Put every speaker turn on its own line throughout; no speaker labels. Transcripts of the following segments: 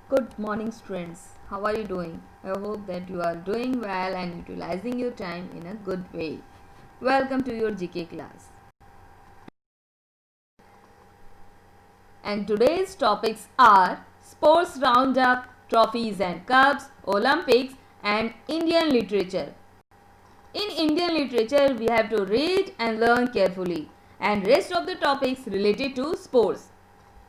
Good morning, students. How are you doing? I hope that you are doing well and utilizing your time in a good way. Welcome to your GK class. And today's topics are sports roundup, trophies and cups, Olympics, and Indian literature. In Indian literature, we have to read and learn carefully, and rest of the topics related to sports.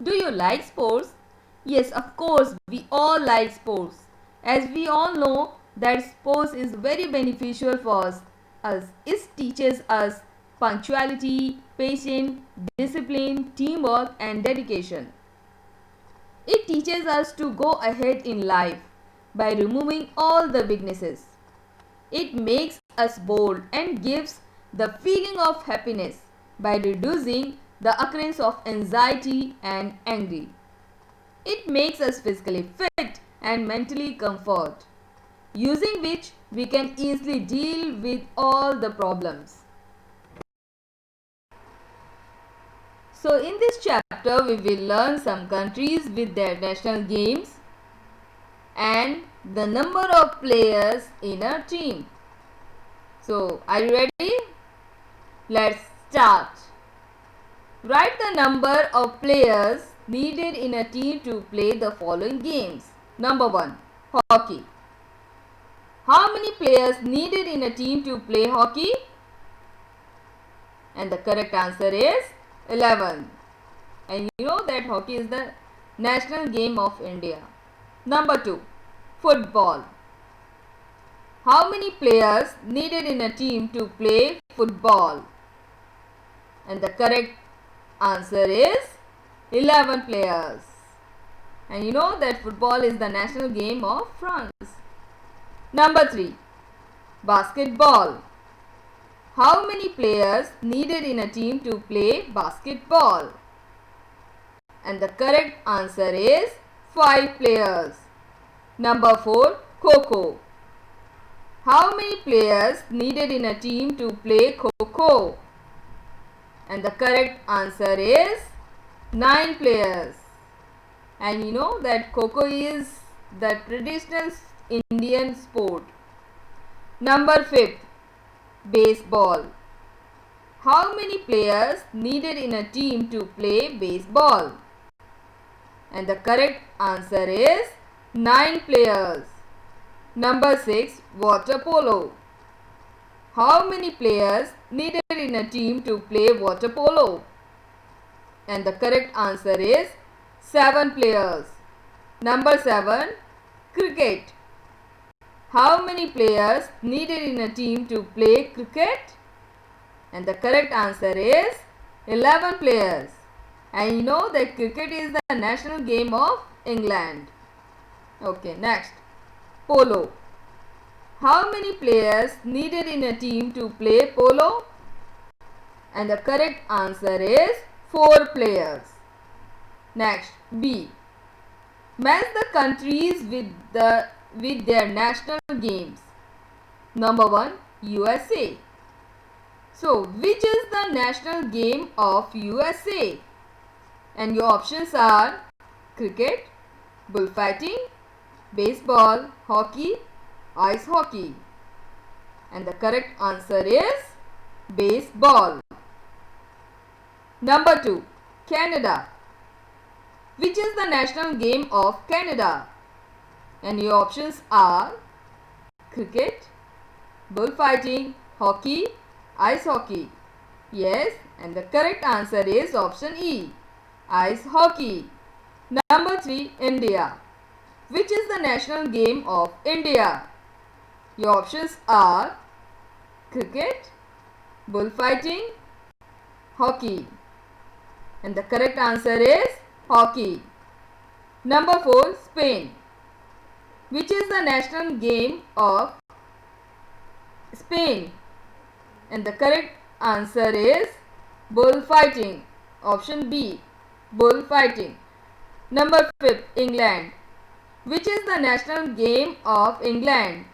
Do you like sports? Yes, of course, we all like sports. As we all know that sports is very beneficial for us. It teaches us punctuality, patience, discipline, teamwork and dedication. It teaches us to go ahead in life by removing all the weaknesses. It makes us bold and gives the feeling of happiness by reducing the occurrence of anxiety and anger. It makes us physically fit and mentally comfort, using which we can easily deal with all the problems. So in this chapter we will learn some countries with their national games and the number of players in a team. So are you ready? Let's start. Write the number of players needed in a team to play the following games. Number 1. Hockey. How many players needed in a team to play hockey? And the correct answer is 11. And you know that hockey is the national game of India. Number 2. Football. How many players needed in a team to play football? And the correct answer is 11 players. And you know that football is the national game of France. Number 3. Basketball. How many players needed in a team to play basketball? And the correct answer is 5 players. Number 4. Kho-Kho. How many players needed in a team to play Kho-Kho? And the correct answer is 9 players. And you know that Kho-Kho is the traditional Indian sport. Number 5. Baseball. How many players needed in a team to play baseball? And the correct answer is 9 players. Number 6. Water polo. How many players needed in a team to play water polo? And the correct answer is 7 players. Number 7. Cricket. How many players needed in a team to play cricket? And the correct answer is 11 players. And you know that cricket is the national game of England. Okay, next. Polo. How many players needed in a team to play polo? And the correct answer is 4 players. Next, B. Match the countries with their national games. Number 1. USA. So, which is the national game of USA? And your options are cricket, bullfighting, baseball, hockey, ice hockey. And the correct answer is baseball. Number 2. Canada. Which is the national game of Canada? And your options are cricket, bullfighting, hockey, ice hockey. Yes, and the correct answer is option E, ice hockey. Number 3. India. Which is the national game of India? Your options are cricket, bullfighting, hockey. And the correct answer is hockey. Number 4. Spain. Which is the national game of Spain? And the correct answer is bullfighting. Option B, bullfighting. Number 5. England. Which is the national game of England?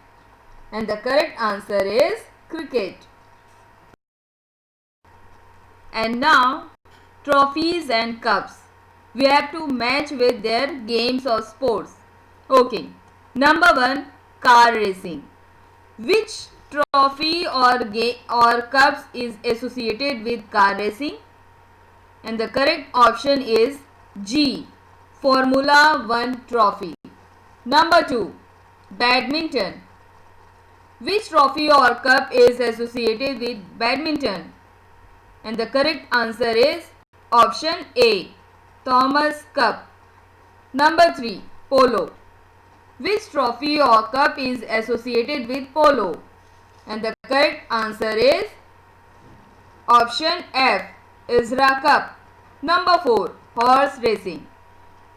And the correct answer is cricket. And now, trophies and cups. We have to match with their games or sports. Okay. Number 1, car racing. Which trophy or cups is associated with car racing? And the correct option is G, Formula 1 trophy. Number 2, badminton. Which trophy or cup is associated with badminton? And the correct answer is option A, Thomas Cup. Number 3, polo. Which trophy or cup is associated with polo? And the correct answer is option F, ISRA Cup. Number 4, horse racing.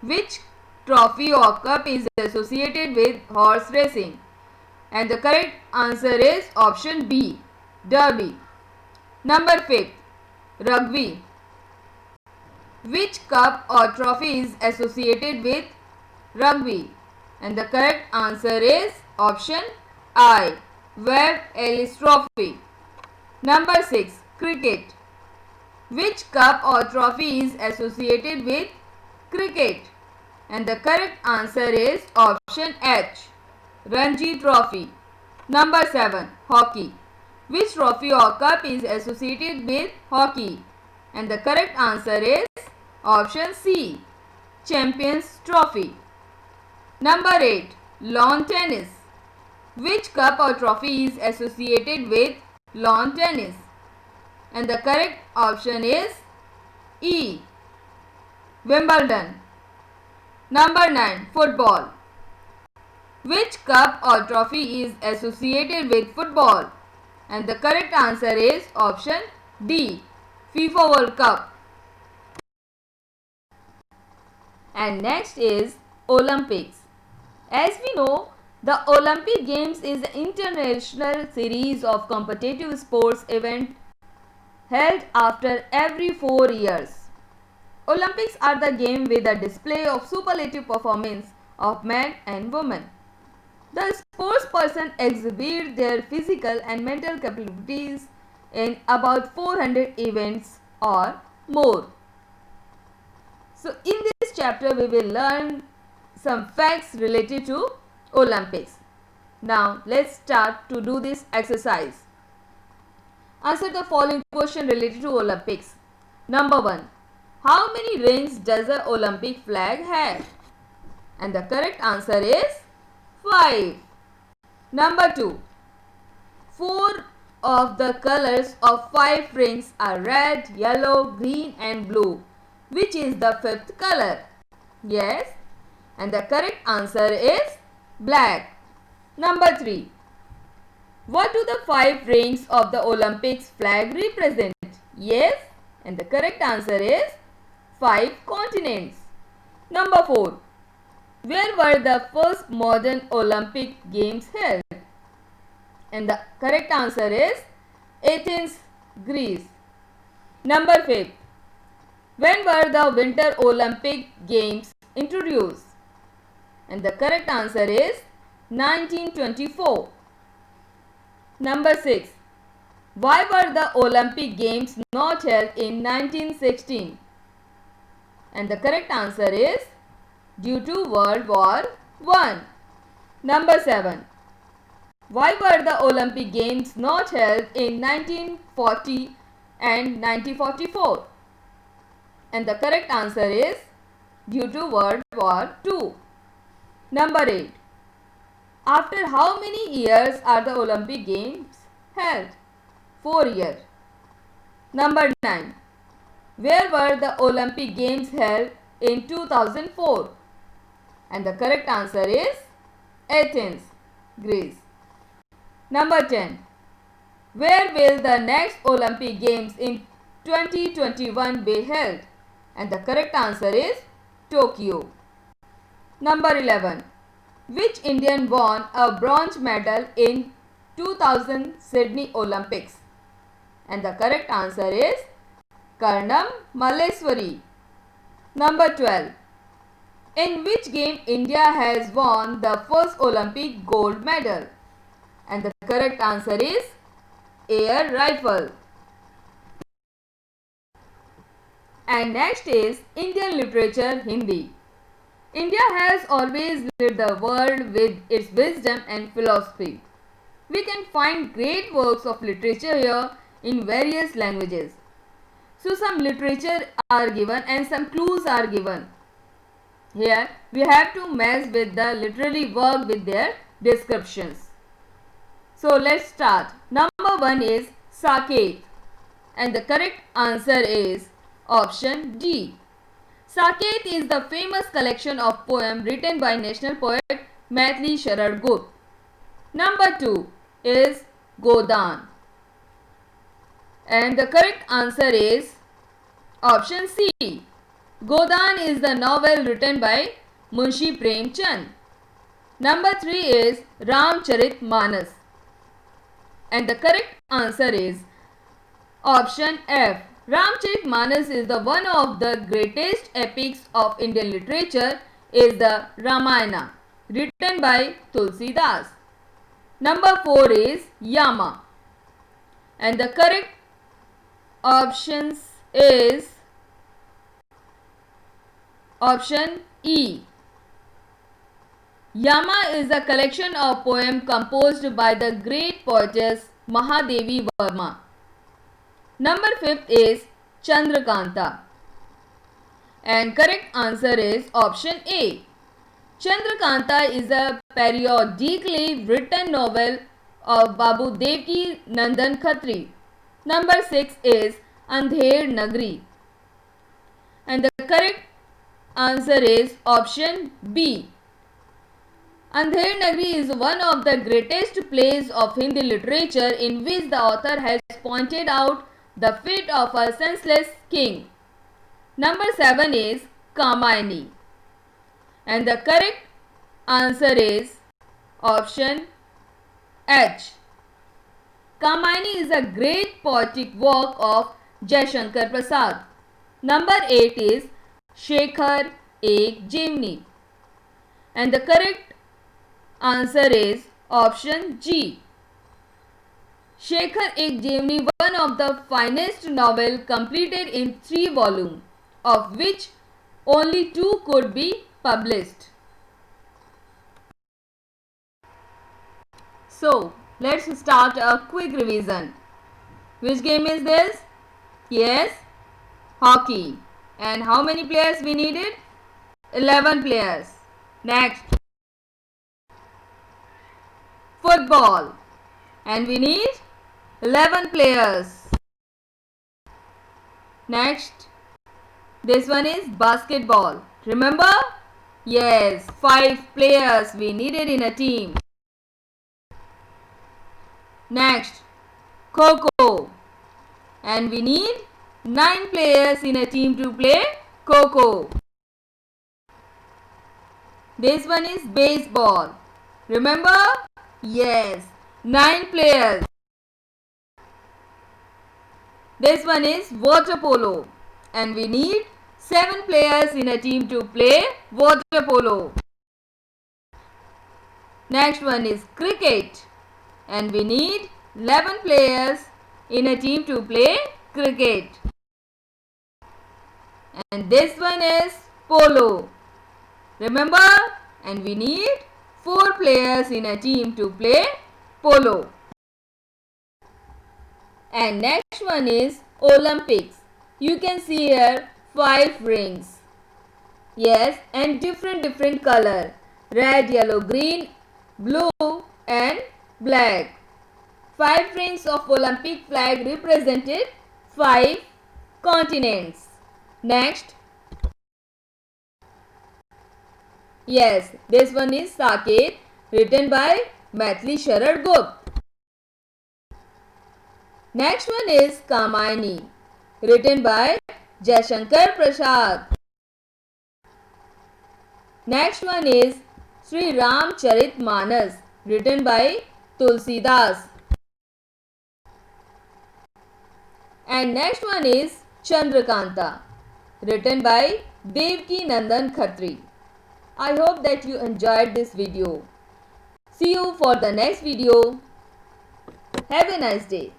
Which trophy or cup is associated with horse racing? And the correct answer is option B, Derby. Number 5, rugby. Which cup or trophy is associated with rugby? And the correct answer is option I, Webb Ellis Trophy. Number 6, cricket. Which cup or trophy is associated with cricket? And the correct answer is option H, Ranji Trophy. Number 7, hockey. Which trophy or cup is associated with hockey? And the correct answer is option C, Champions Trophy. Number 8, lawn tennis. Which cup or trophy is associated with lawn tennis? And the correct option is E, Wimbledon. Number 9, football. Which cup or trophy is associated with football? And the correct answer is option D, FIFA World Cup. And next is Olympics. As we know, the Olympic Games is an international series of competitive sports events held after every 4 years. Olympics are the games with a display of superlative performance of men and women. The sportsperson exhibit their physical and mental capabilities in about 400 events or more. So in this chapter we will learn some facts related to Olympics. Now let's start to do this exercise. Answer the following question related to Olympics. Number 1. How many rings does the Olympic flag have? And the correct answer is 5. Number 2. 4 of the colors of 5 rings are red, yellow, green and blue. Which is the 5th color? Yes. And the correct answer is black. Number 3. What do the 5 rings of the Olympics flag represent? Yes. And the correct answer is 5 continents. Number 4. Where were the first modern Olympic Games held? And the correct answer is Athens, Greece. Number 5. When were the Winter Olympic Games introduced? And the correct answer is 1924. Number 6. Why were the Olympic Games not held in 1916? And the correct answer is due to World War I. Number 7. Why were the Olympic Games not held in 1940 and 1944? And the correct answer is due to World War II. Number 8. After how many years are the Olympic Games held? 4 years. Number 9. Where were the Olympic Games held in 2004? And the correct answer is Athens, Greece. Number 10. Where will the next Olympic Games in 2021 be held? And the correct answer is Tokyo. Number 11. Which Indian won a bronze medal in 2000 Sydney Olympics? And the correct answer is Karnam Malleswari. Number 12. In which game India has won the first Olympic gold medal? And the correct answer is air rifle. And next is Indian literature Hindi. India has always led the world with its wisdom and philosophy. We can find great works of literature here in various languages. So some literature are given and some clues are given. Here we have to match with the literary work with their descriptions. So let's start. Number 1 is Saket, and the correct answer is option D. Saket is the famous collection of poems written by national poet Maithili Sharad Gupta. Number 2 is Godan, and the correct answer is option C. Godan is the novel written by Munshi Premchand. Number 3 is Ramcharitmanas, and the correct answer is option F. Ramcharitmanas is the one of the greatest epics of Indian literature is the Ramayana written by Tulsidas. Number 4 is Yama, and the correct options is option E. Yama is a collection of poems composed by the great poetess Mahadevi Verma. Number 5 is Chandrakanta, and correct answer is option A. Chandrakanta is a periodically written novel of Babu Devki Nandan Khatri. Number 6 is Andher Nagri, and the correct answer is option B. Andher Nagri is one of the greatest plays of Hindi literature in which the author has pointed out the fate of a senseless king. Number 7 is Kamayani, and the correct answer is option H. Kamayani is a great poetic work of Jaishankar Prasad. Number 8 is Shekhar Ek Jimni, and the correct answer is option G. Shekhar Ek Jimni, one of the finest novel completed in 3 volumes, of which only 2 could be published. So, let's start a quick revision. Which game is this? Yes, hockey. And how many players we needed? 11 players. Next, football. And we need 11 players. Next, this one is basketball. Remember? Yes, 5 players we needed in a team. Next, Kho-Kho, and we need 9 players in a team to play Kho-Kho. This one is baseball. Remember? Yes, 9 players. This one is water polo, and we need 7 players in a team to play water polo. Next one is cricket, and we need 11 players in a team to play cricket. And this one is polo. Remember? And we need 4 players in a team to play polo. And next one is Olympics. You can see here 5 rings. Yes, and different color. Red, yellow, green, blue and black. 5 rings of Olympic flag represented 5 continents. Next. Yes, this one is Saket, written by Maithili Sharad Gupta. Next one is Kamayani, written by Jaishankar Prasad. Next one is Sri Ramcharitmanas, written by Tulsidas. And next one is Chandrakanta, written by Devki Nandan Khatri. I hope that you enjoyed this video. See you for the next video. Have a nice day.